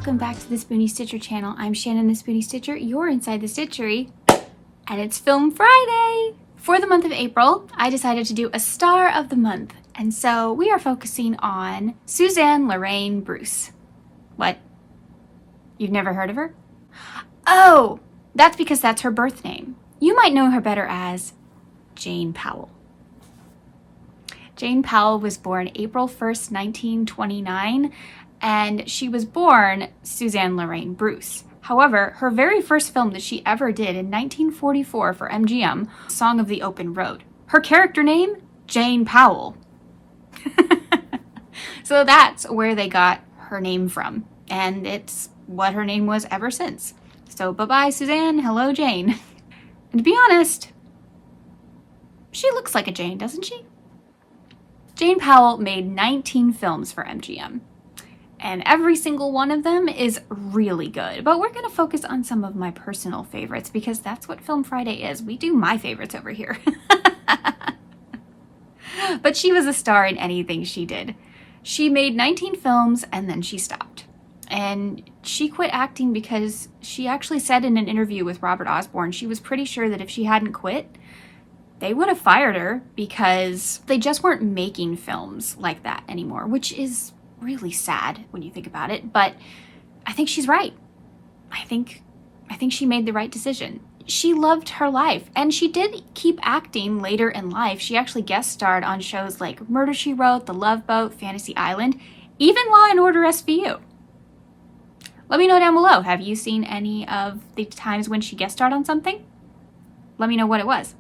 welcome back to the Spoonie Stitcher channel. I'm Shannon the Spoonie Stitcher. You're inside the Stitchery, and it's Film Friday! For the month of April, I decided to do a star of the month, and so we are focusing on Suzanne Lorraine Bruce. What? You've never heard of her? Oh, that's because that's her birth name. You might know her better as Janepowell. Janepowell was born April 1st, 1929, and she was born Suzanne Lorraine Bruce. However, her very first film that she ever did in 1944 for MGM, Song of the Open Road. Her character name, Janepowell. So that's where they got her name from, and it's what her name was ever since. So bye-bye Suzanne, hello Jane. And to be honest, she looks like a Jane, doesn't she? Janepowell made 19 films for MGM, and every single one of them is really good. But we're going to focus on some of my personal favorites because that's what Film Friday is. We do my favorites over here. But she was a star in anything she did. She made 19 films and then she stopped. And she quit acting because she actually said in an interview with Robert Osborne she was pretty sure that if she hadn't quit, they would have fired her because they just weren't making films like that anymore, which is really sad when you think about it. But I think she's right. I think she made the right decision. She loved her life, and she did keep acting later in life. She actually guest starred on shows like Murder, She Wrote, The Love Boat, Fantasy Island, even Law & Order SVU. Let me know down below, have you seen any of the times when she guest starred on something? Let me know what it was.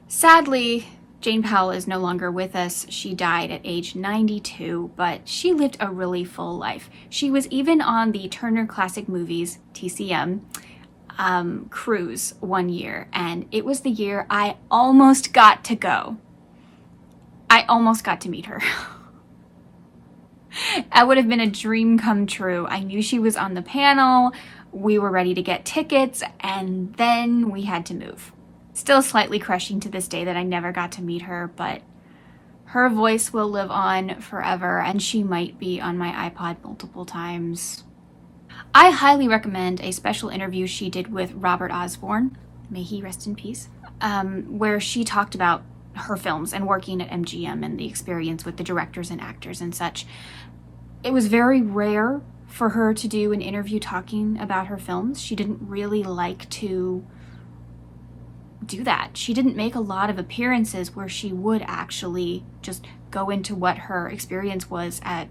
Sadly, Janepowell is no longer with us. She died at age 92, but she lived a really full life. She was even on the Turner Classic Movies, TCM, cruise one year, and it was the year I almost got to go. I almost got to meet her. That would have been a dream come true. I knew she was on the panel, we were ready to get tickets, and then we had to move. Still slightly crushing to this day that I never got to meet her, but her voice will live on forever, and she might be on my iPod multiple times. I highly recommend a special interview she did with Robert Osborne, may he rest in peace, where she talked about her films and working at MGM and the experience with the directors and actors and such. It was very rare for her to do an interview talking about her films. She didn't really like to do that. She didn't make a lot of appearances where she would actually just go into what her experience was at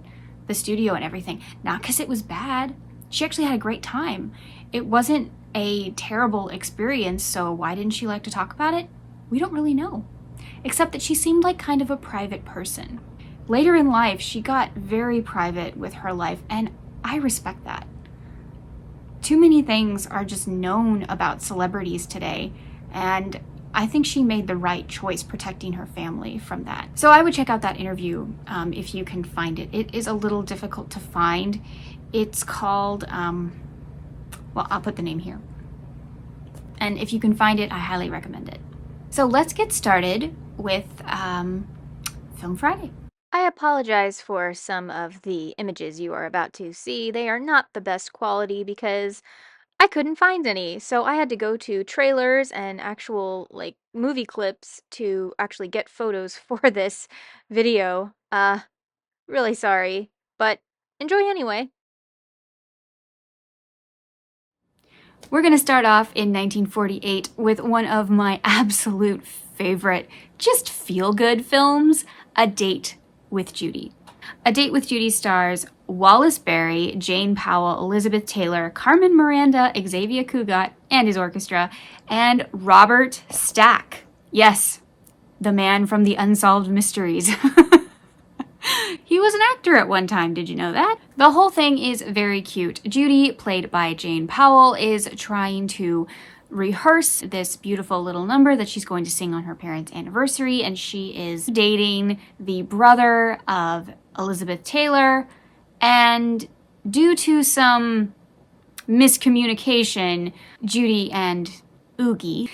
the studio and everything. Not because it was bad. She actually had a great time. It wasn't a terrible experience, so why didn't she like to talk about it? We don't really know. Except that she seemed like kind of a private person. Later in life, she got very private with her life, and I respect that. Too many things are just known about celebrities today, and I think she made the right choice protecting her family from that. So I would check out that interview if you can find it. It is a little difficult to find. It's called, well, I'll put the name here. And if you can find it, I highly recommend it. So let's get started with Film Friday. I apologize for some of the images you are about to see. They are not the best quality because I couldn't find any, so I had to go to trailers and actual, like, movie clips to actually get photos for this video. Really sorry, but enjoy anyway. We're going to start off in 1948 with one of my absolute favorite, just feel-good films, A Date with Judy. A Date with Judy stars Wallace Beery, Janepowell, Elizabeth Taylor, Carmen Miranda, Xavier Cugat and his orchestra, and Robert Stack. Yes, the man from the Unsolved Mysteries. He was an actor at one time, did you know that? The whole thing is very cute. Judy, played by Janepowell, is trying to rehearse this beautiful little number that she's going to sing on her parents' anniversary, and she is dating the brother of Elizabeth Taylor, and due to some miscommunication, Judy and Oogie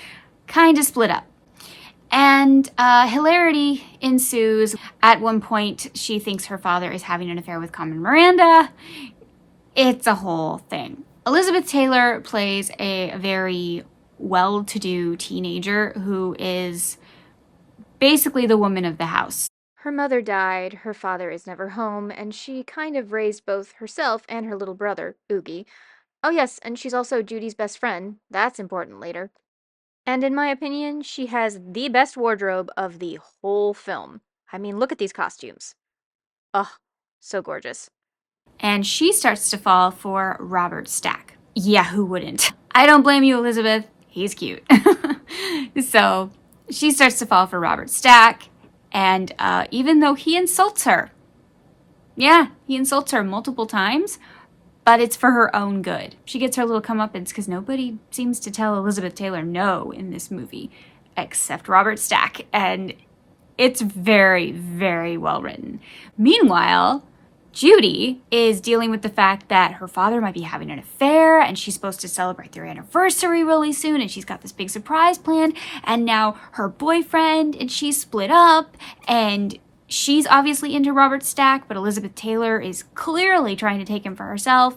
kind of split up. And hilarity ensues. At one point, she thinks her father is having an affair with Carmen Miranda. It's a whole thing. Elizabeth Taylor plays a very well-to-do teenager who is basically the woman of the house. Her mother died, her father is never home, and she kind of raised both herself and her little brother, Oogie. Oh yes, and she's also Judy's best friend. That's important later. And in my opinion, she has the best wardrobe of the whole film. I mean, look at these costumes. Ugh, so gorgeous. And she starts to fall for Robert Stack. Yeah, who wouldn't? I don't blame you, Elizabeth. He's cute. So she starts to fall for Robert Stack, and even though he insults her, yeah, he insults her multiple times, but it's for her own good. She gets her little comeuppance because nobody seems to tell Elizabeth Taylor no in this movie, except Robert Stack, and it's very, very well written. Meanwhile, Judy is dealing with the fact that her father might be having an affair and she's supposed to celebrate their anniversary really soon and she's got this big surprise planned, and now her boyfriend and she's split up, and she's obviously into Robert Stack, but Elizabeth Taylor is clearly trying to take him for herself,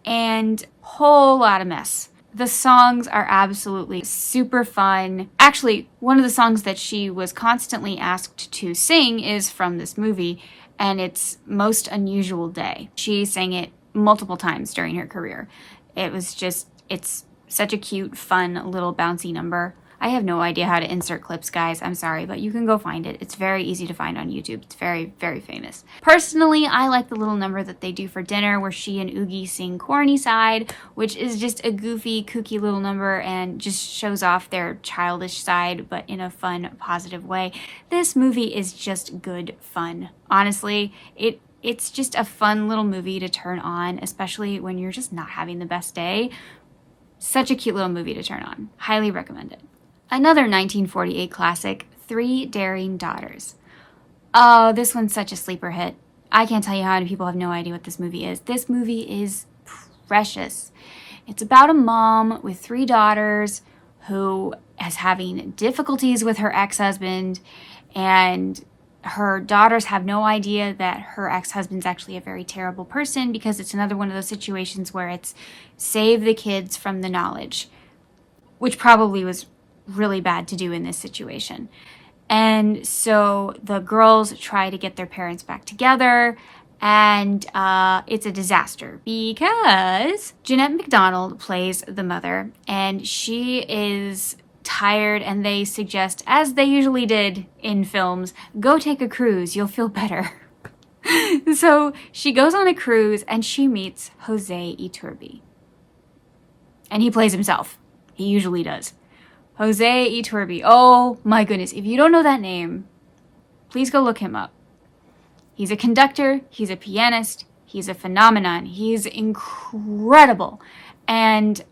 and whole lot of mess. The songs are absolutely super fun. Actually, one of the songs that she was constantly asked to sing is from this movie, and it's Most Unusual Day. She sang it multiple times during her career. It's such a cute, fun, little bouncy number. I have no idea how to insert clips, guys. I'm sorry, but you can go find it. It's very easy to find on YouTube. It's very, very famous. Personally, I like the little number that they do for dinner where she and Oogie sing Corny Side, which is just a goofy, kooky little number and just shows off their childish side, but in a fun, positive way. This movie is just good fun. Honestly, it's just a fun little movie to turn on, especially when you're just not having the best day. Such a cute little movie to turn on. Highly recommend it. Another 1948 classic, Three Daring Daughters. Oh, this one's such a sleeper hit. I can't tell you how many people have no idea what this movie is. This movie is precious. It's about a mom with three daughters who is having difficulties with her ex-husband, and her daughters have no idea that her ex-husband's actually a very terrible person, because it's another one of those situations where it's save the kids from the knowledge, which probably was really bad to do in this situation. And so the girls try to get their parents back together, and it's a disaster because Janette MacDonald plays the mother, and she is tired, and they suggest, as they usually did in films, go take a cruise, you'll feel better. So she goes on a cruise and she meets Jose Iturbi. And he plays himself. He usually does. Jose Iturbi. Oh my goodness. If you don't know that name, please go look him up. He's a conductor. He's a pianist. He's a phenomenon. He's incredible. And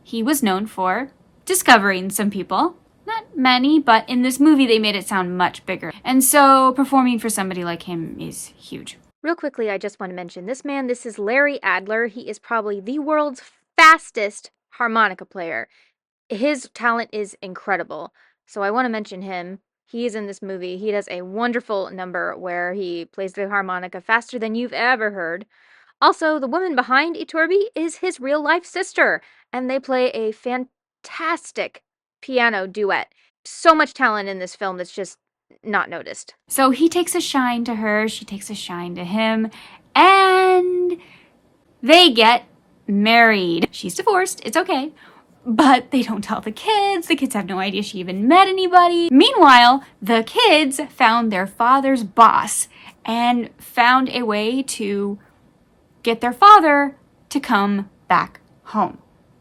he was known for discovering some people. Not many, but in this movie they made it sound much bigger. And so performing for somebody like him is huge. Real quickly, I just want to mention this man. This is Larry Adler. He is probably the world's fastest harmonica player. His talent is incredible, so I want to mention him. He is in this movie. He does a wonderful number where he plays the harmonica faster than you've ever heard. Also, the woman behind Iturbi is his real-life sister, and they play a fantastic piano duet. So much talent in this film that's just not noticed. So he takes a shine to her, she takes a shine to him, and they get married. She's divorced, it's okay. But they don't tell the kids. The kids have no idea she even met anybody. Meanwhile, the kids found their father's boss and found a way to get their father to come back home.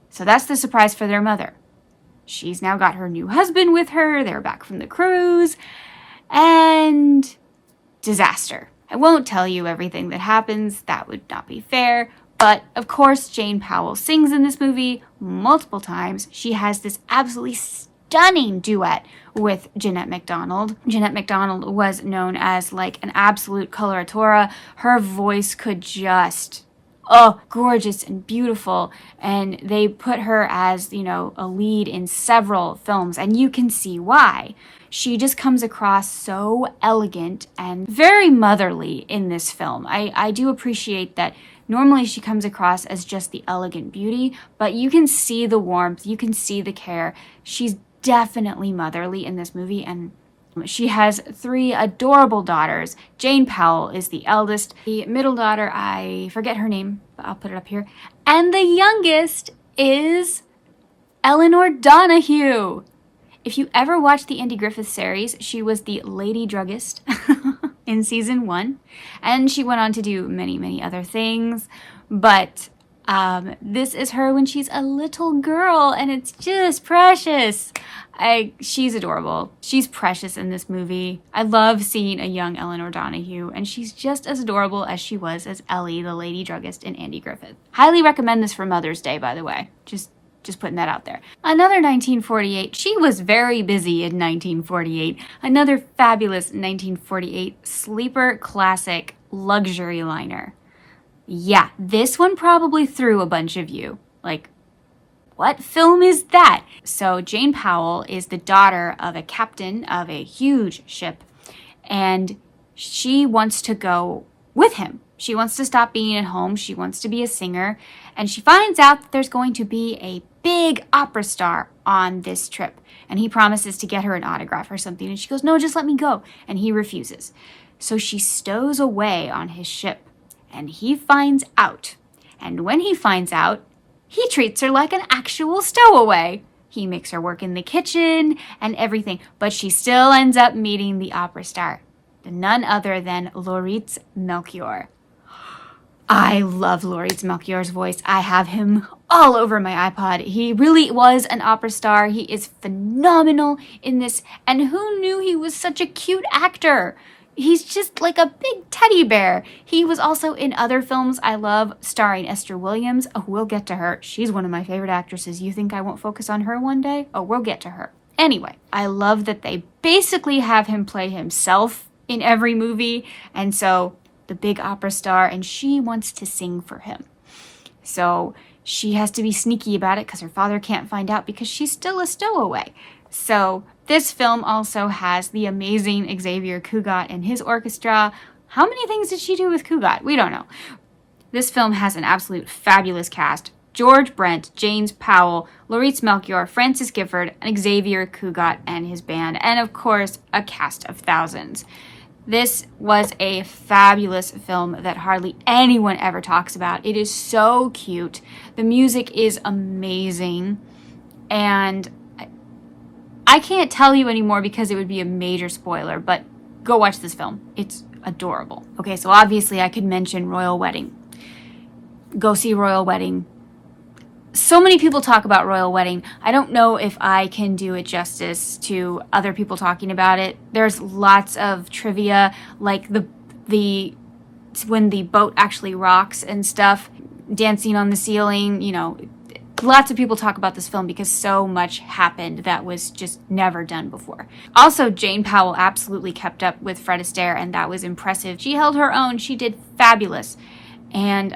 So that's the surprise for their mother. She's now got her new husband with her. They're back from the cruise. And disaster. I won't tell you everything that happens. That would not be fair. But, of course, Janepowell sings in this movie multiple times. She has this absolutely stunning duet with Janette MacDonald. Janette MacDonald was known as, like, an absolute coloratura. Her voice could just... oh, gorgeous and beautiful. And they put her as, you know, a lead in several films, and you can see why. She just comes across so elegant and very motherly in this film. I do appreciate that. Normally she comes across as just the elegant beauty, but you can see the warmth, you can see the care. She's definitely motherly in this movie, and she has 3 adorable daughters. Janepowell is the eldest. The middle daughter, I forget her name, but I'll put it up here. And the youngest is Eleanor Donahue. If you ever watched the Andy Griffith series, she was the lady druggist in season 1. And she went on to do many, many other things. But this is her when she's a little girl, and it's just precious. She's adorable. She's precious in this movie. I love seeing a young Eleanor Donahue, and she's just as adorable as she was as Ellie, the lady druggist in Andy Griffith. Highly recommend this for Mother's Day, by the way. Just putting that out there. Another 1948. She was very busy in 1948. Another fabulous 1948 sleeper classic luxury liner. Yeah, this one probably threw a bunch of you. Like, what film is that? So Janepowell is the daughter of a captain of a huge ship, and she wants to go with him. She wants to stop being at home. She wants to be a singer, and she finds out that there's going to be a big opera star on this trip, and he promises to get her an autograph or something, and she goes, no, just let me go, and he refuses. So she stows away on his ship, and he finds out, and when he finds out, he treats her like an actual stowaway. He makes her work in the kitchen and everything, but she still ends up meeting the opera star, none other than Lauritz Melchior. I love Lauritz Melchior's voice. I have him all over my iPod. He really was an opera star. He is phenomenal in this, and who knew he was such a cute actor? He's just like a big teddy bear. He was also in other films I love, starring Esther Williams. Oh, we'll get to her. She's one of my favorite actresses. You think I won't focus on her one day? Oh, we'll get to her. Anyway, I love that they basically have him play himself in every movie, and so the big opera star, and she wants to sing for him. So she has to be sneaky about it because her father can't find out because she's still a stowaway. So this film also has the amazing Xavier Cugat and his orchestra. How many things did she do with Cugat? We don't know. This film has an absolute fabulous cast. George Brent, James Powell, Lauritz Melchior, Francis Gifford, and Xavier Cugat and his band, and of course, a cast of thousands. This was a fabulous film that hardly anyone ever talks about. It is so cute. The music is amazing. And I can't tell you anymore because it would be a major spoiler, but go watch this film. It's adorable. Okay, so obviously I could mention Royal Wedding. Go see Royal Wedding. So many people talk about Royal Wedding. I don't know if I can do it justice to other people talking about it. There's lots of trivia, like the when the boat actually rocks and stuff, dancing on the ceiling, you know. Lots of people talk about this film because so much happened that was just never done before. Also, Janepowell absolutely kept up with Fred Astaire, and that was impressive. She held her own. She did fabulous. And,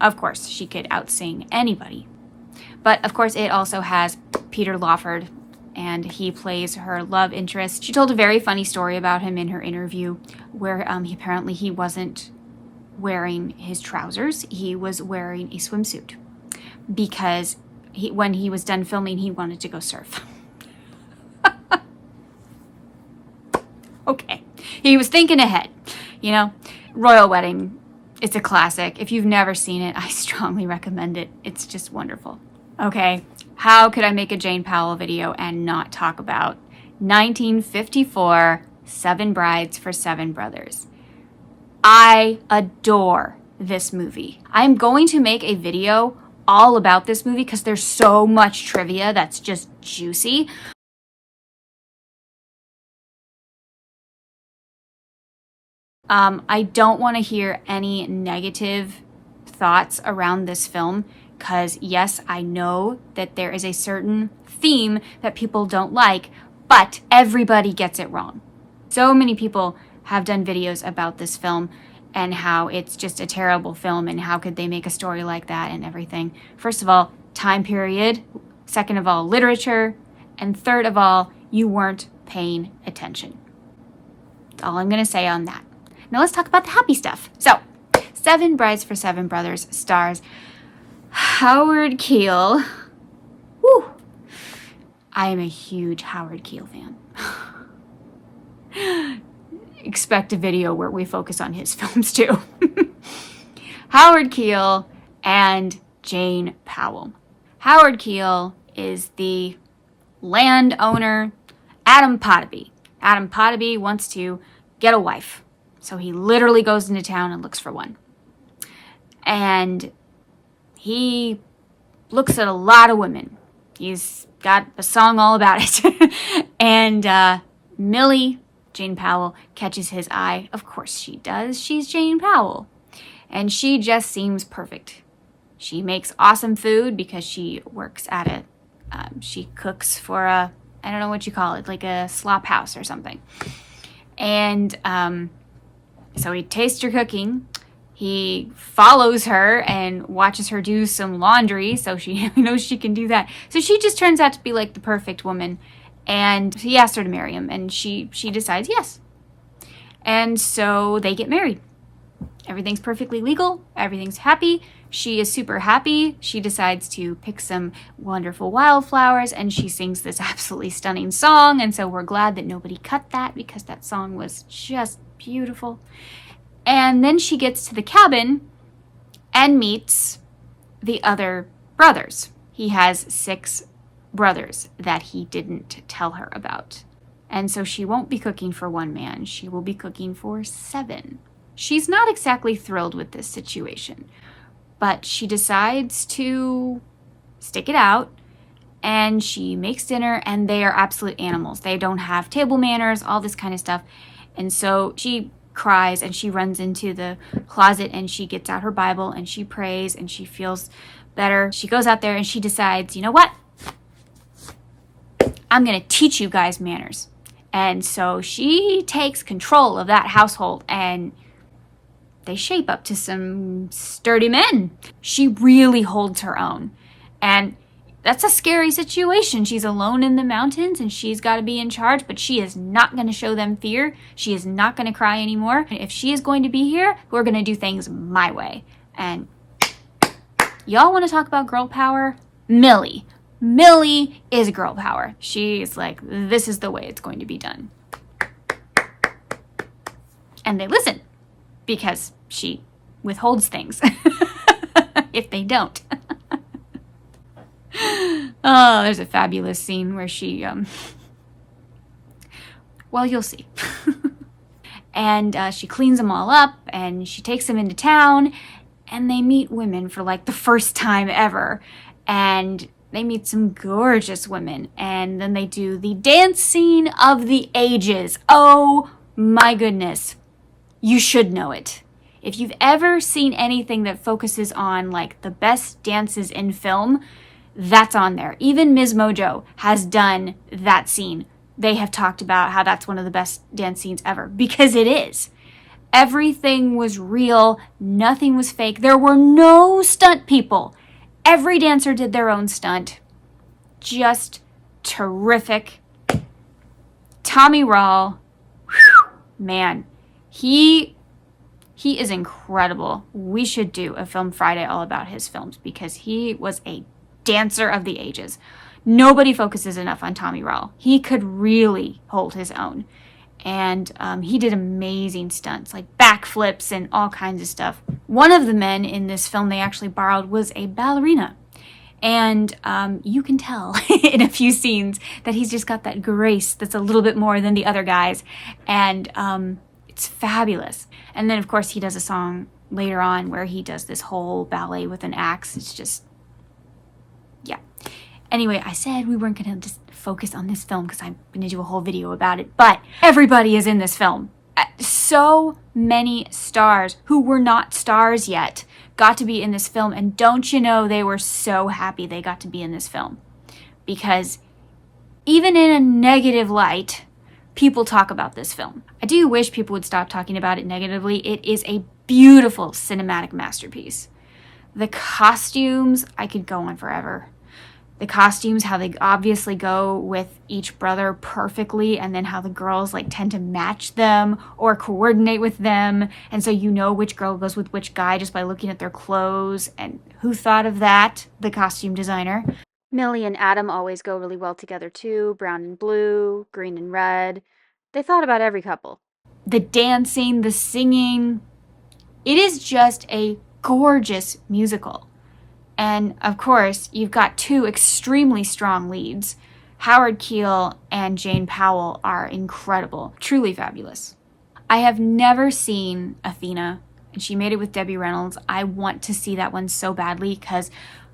of course, she could outsing anybody. But, of course, it also has Peter Lawford, and he plays her love interest. She told a very funny story about him in her interview, where apparently he wasn't wearing his trousers. He was wearing a swimsuit because when he was done filming, he wanted to go surf. Okay. He was thinking ahead. You know, Royal Wedding, it's a classic. If you've never seen it, I strongly recommend it. It's just wonderful. Okay, how could I make a Janepowell video and not talk about 1954 Seven Brides for Seven Brothers? I adore this movie. I'm going to make a video all about this movie because there's so much trivia that's just juicy. I don't want to hear any negative thoughts around this film. Because, yes, I know that there is a certain theme that people don't like, but everybody gets it wrong. So many people have done videos about this film, and how it's just a terrible film and how could they make a story like that and everything. First of all, time period. Second of all, literature. And third of all, you weren't paying attention. That's all I'm going to say on that. Now let's talk about the happy stuff. So, Seven Brides for Seven Brothers stars Howard Keel. Woo! I am a huge Howard Keel fan. Expect a video where we focus on his films too. Howard Keel and Janepowell. Howard Keel is the landowner, Adam Pottaby. Adam Pottaby wants to get a wife. So he literally goes into town and looks for one. And he looks at a lot of women. He's got a song all about it. And Millie, Janepowell, catches his eye. Of course she does. She's Janepowell. And she just seems perfect. She makes awesome food because she works at it. She cooks for I don't know what you call it, like a slop house or something. And so he tastes her cooking. He follows her and watches her do some laundry, so she knows she can do that. So she just turns out to be like the perfect woman. And he asks her to marry him, and she decides yes. And so they get married. Everything's perfectly legal. Everything's happy. She is super happy. She decides to pick some wonderful wildflowers, and she sings this absolutely stunning song. And so we're glad that nobody cut that because that song was just beautiful. And then she gets to the cabin and meets the other brothers. He has 6 brothers that he didn't tell her about. And so she won't be cooking for one man. She will be cooking for 7. She's not exactly thrilled with this situation, but she decides to stick it out, and she makes dinner, and they are absolute animals. They don't have table manners, all this kind of stuff. And so she cries, and she runs into the closet, and she gets out her Bible, and she prays, and she feels better. She goes out there, and she decides, you know what? I'm going to teach you guys manners. And so she takes control of that household, and they shape up to some sturdy men. She really holds her own. And that's a scary situation. She's alone in the mountains and she's got to be in charge, but she is not going to show them fear. She is not going to cry anymore. If she is going to be here, we're going to do things my way. And y'all want to talk about girl power? Millie. Millie is girl power. She's like, this is the way it's going to be done. And they listen because she withholds things if they don't. Oh, there's a fabulous scene where she, well, you'll see. And she cleans them all up, and she takes them into town, and they meet women for like the first time ever. And they meet some gorgeous women, and then they do the dance scene of the ages. Oh my goodness. You should know it. If you've ever seen anything that focuses on like the best dances in film, that's on there. Even Ms. Mojo has done that scene. They have talked about how that's one of the best dance scenes ever, because it is. Everything was real. Nothing was fake. There were no stunt people. Every dancer did their own stunt. Just terrific. Tommy Rawl, whew, man, he is incredible. We should do a Film Friday all about his films because he was a dancer of the ages. Nobody focuses enough on Tommy Rawl. He could really hold his own. And he did amazing stunts, like backflips and all kinds of stuff. One of the men in this film they actually borrowed was a ballerina. And you can tell in a few scenes that he's just got that grace that's a little bit more than the other guys. And it's fabulous. And then, of course, he does a song later on where he does this whole ballet with an axe. It's just, yeah. Anyway, I said we weren't going to just focus on this film because I'm going to do a whole video about it. But everybody is in this film. So many stars who were not stars yet got to be in this film. And don't you know, they were so happy they got to be in this film. Because even in a negative light, people talk about this film. I do wish people would stop talking about it negatively. It is a beautiful cinematic masterpiece. The costumes, I could go on forever. The costumes, how they obviously go with each brother perfectly, and then how the girls like tend to match them or coordinate with them, and so you know which girl goes with which guy just by looking at their clothes. And who thought of that? The costume designer. Millie and Adam always go really well together too. Brown and blue, green and red. They thought about every couple. The dancing, the singing. It is just a gorgeous musical. And of course, you've got two extremely strong leads. Howard Keel and Janepowell are incredible, truly fabulous. I have never seen Athena, and she made it with Debbie Reynolds. I want to see that one so badly because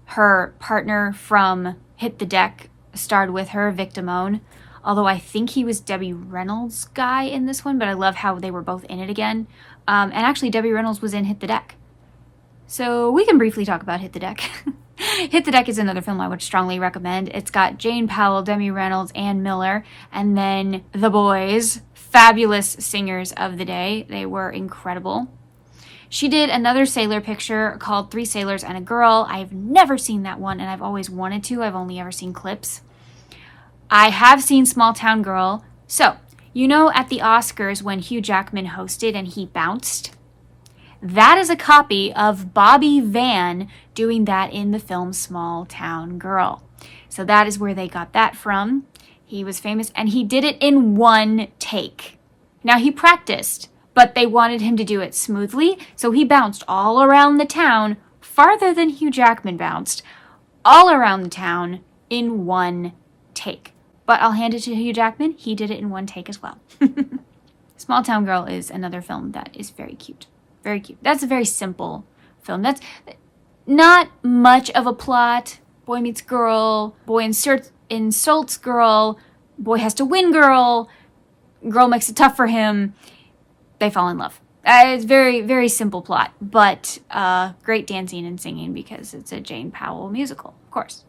her partner from Hit the Deck starred with her, Vic Damone. Although I think he was Debbie Reynolds' guy in this one, but I love how they were both in it again. And actually, Debbie Reynolds was in Hit the Deck. So we can briefly talk about Hit the Deck. Hit the Deck is another film I would strongly recommend. It's got Janepowell, Debbie Reynolds, Ann Miller, and then the boys, fabulous singers of the day. They were incredible. She did another sailor picture called Three Sailors and a Girl. I've never seen that one, and I've always wanted to. I've only ever seen clips. I have seen Smalltowngirl. So, you know at the Oscars when Hugh Jackman hosted and he bounced? That is a copy of Bobby Van doing that in the film Smalltowngirl. So that is where they got that from. He was famous, and he did it in one take. Now, he practiced, but they wanted him to do it smoothly, so he bounced all around the town, farther than Hugh Jackman bounced, all around the town in one take. But I'll hand it to Hugh Jackman. He did it in one take as well. Smalltowngirl is another film that is very cute. Very cute. That's a very simple film. That's not much of a plot. Boy meets girl, boy insults girl, boy has to win girl makes it tough for him, they fall in love. It's very, very simple plot, but great dancing and singing because it's a Janepowell musical, of course.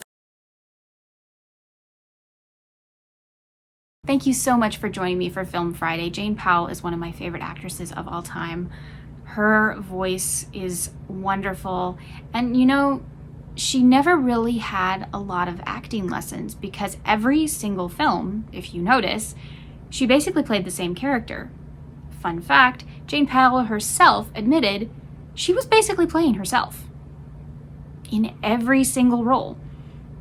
Thank you so much for joining me for Film Friday. Janepowell is one of my favorite actresses of all time. Her voice is wonderful, and you know, she never really had a lot of acting lessons because every single film, if you notice, she basically played the same character. Fun fact, Janepowell herself admitted she was basically playing herself in every single role.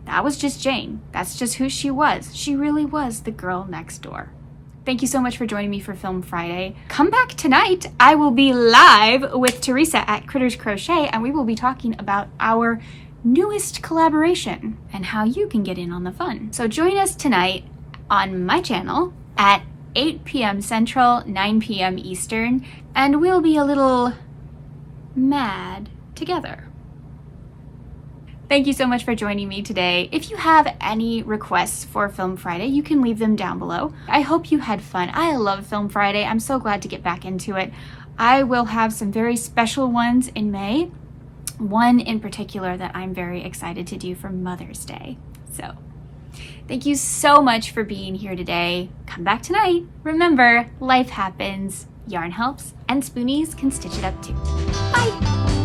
That was just Jane. That's just who she was. She really was the girl next door. Thank you so much for joining me for Film Friday. Come back tonight. I will be live with Teresa at Critters Crochet, and we will be talking about our newest collaboration and how you can get in on the fun. So join us tonight on my channel at 8 p.m. Central, 9 p.m. Eastern, and we'll be a little mad together. Thank you so much for joining me today. If you have any requests for Film Friday, you can leave them down below. I hope you had fun. I love Film Friday. I'm so glad to get back into it. I will have some very special ones in May. One in particular that I'm very excited to do for Mother's Day. So, thank you so much for being here today. Come back tonight. Remember, life happens, yarn helps, and spoonies can stitch it up too. Bye!